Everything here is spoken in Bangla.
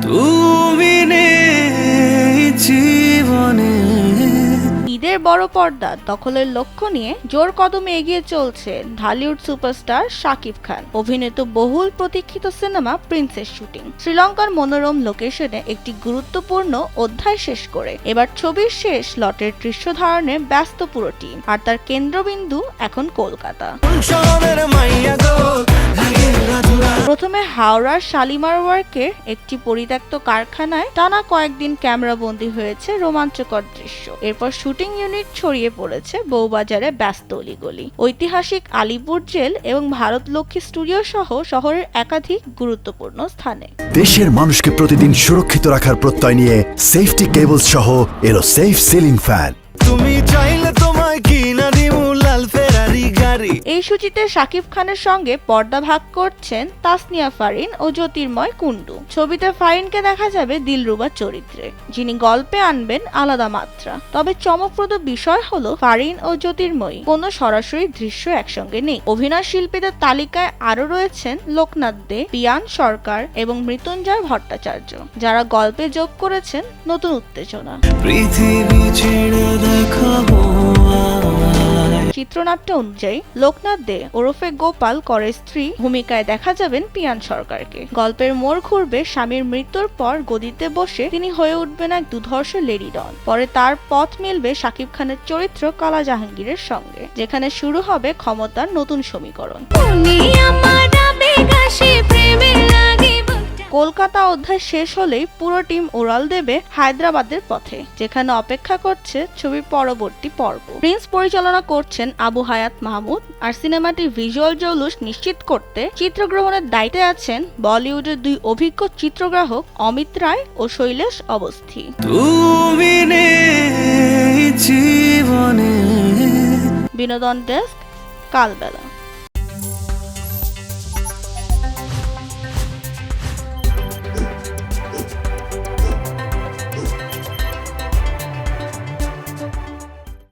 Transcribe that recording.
তুমি নেই জীবনে। ঈদের বড় পর্দা দখলের লক্ষ্য নিয়ে জোর কদমে এগিয়ে চলছে ঢালিউড সুপারস্টার শাকিব খান অভিনীত বহুল প্রতীক্ষিত সিনেমা প্রিন্সেস শুটিং। শ্রীলঙ্কার মনোরম লোকেশনে একটি গুরুত্বপূর্ণ অধ্যায় শেষ করে এবার ছবির শেষ লটের দৃশ্য ধারণে ব্যস্ত পুরো টিম, আর তার কেন্দ্রবিন্দু এখন কলকাতা। প্রথমে হাওড়ার শালিমার ওয়ার্কের একটি পরিত্যক্ত কারখানায় টানা কয়েকদিন ক্যামেরাবন্দী হয়েছে রোমাঞ্চকর দৃশ্য। এরপর শুটিং ইউনিট ছড়িয়ে পড়েছে বউবাজারে ব্যস্ত অলিগলি, ঐতিহাসিক আলিপুর জেল এবং ভারতলক্ষ্মী স্টুডিও সহ শহরের একাধিক গুরুত্বপূর্ণ স্থানে। দেশের মানুষকে প্রতিদিন সুরক্ষিত রাখার প্রত্যয় নিয়ে সেফটি কেবল সহ এলো সেফ সিলিং ফ্যান। তুমি চাইলে তোমায় কিনা দিমু লাল ফেরারি গাড়ি। এই সূচিতে শাকিব খানের সঙ্গে পর্দা ভাগ করছেন তাসনিয়া ফারিন ও জ্যোতির্ময় কুন্ডু। ছবিতে ফারিনকে দেখা যাবে দিলরুবা চরিত্রে, যিনি গল্পে আনবেন আলাদা মাত্রা। তবে চমকপ্রদ বিষয় হলো ফারিন ও জ্যোতির্ময়ী কোনো সরাসরি দৃশ্য একসঙ্গে নেই। অভিনয় শিল্পীদের তালিকায় আরো রয়েছেন লোকনাথ দে, পিয়ান সরকার এবং মৃত্যুঞ্জয় ভট্টাচার্য, যারা গল্পে যোগ করেছেন নতুন উত্তেজনা। পৃথিবী ছেড়ে দেখাবো। চিত্রনাট্য অনুযায়ী লোকনাথ দে ওরফে গোপাল করের স্ত্রী ভূমিকায় দেখা যাবেন পিয়ান সরকারকে। গল্পের মোড় ঘুরবে স্বামীর মৃত্যুর পর গদিতে বসে তিনি হয়ে উঠবেন এক দুধর্ষ লেডি ডন। পরে তার পথ মিলবে শাকিব খানের চরিত্র কালা জাহাঙ্গীরের সঙ্গে, যেখানে শুরু হবে ক্ষমতার নতুন সমীকরণ। কলকাতা অধ্যায় শেষ হলেই পুরো টিম উড়াল দেবে হায়দ্রাবাদের পথে, যেখানে অপেক্ষা করছে ছবির পরবর্তী পর্ব। প্রিন্স পরিচালনা করছেন আবু হায়াত মাহমুদ, আর সিনেমাটির ভিজুয়াল জৌলুস নিশ্চিত করতে চিত্রগ্রহণের দায়িত্বে আছেন বলিউডের দুই অভিজ্ঞ চিত্রগ্রাহক অমিত রায় ও শৈলেশ অবস্থি। তুমি নেই জীবনে। বিনোদন ডেস্ক, কালবেলা।